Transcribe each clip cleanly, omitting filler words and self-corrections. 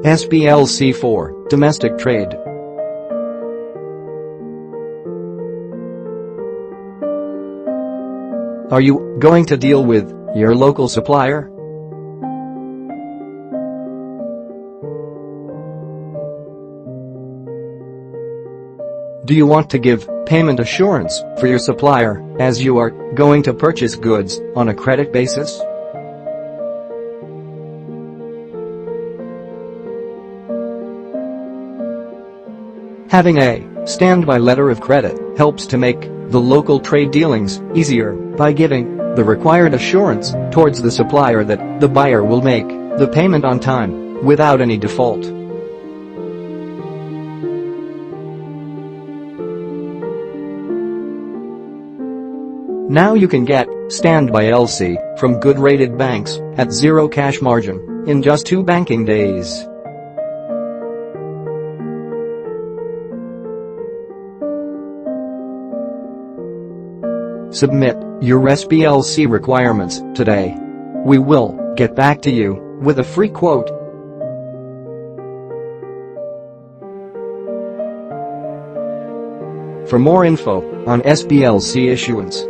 SBLC for domestic trade. Are you going to deal with your local supplier? Do you want to give payment assurance for your supplier as you are going to purchase goods on a credit basis? Having a standby letter of credit helps to make the local trade dealings easier by giving the required assurance towards the supplier that the buyer will make the payment on time without any default. Now you can get standby LC from good rated banks at zero cash margin in just 2 banking days. Submit your SBLC requirements today. We will get back to you with a free quote. For more info on SBLC issuance,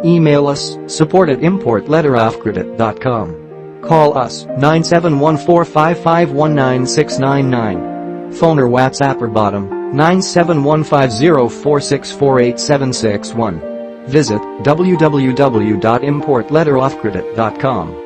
email us support@importletteroffcredit.com. Call us 97145519699. Phone or WhatsApp or bottom 9715046487661. Visit www.importletteroffcredit.com.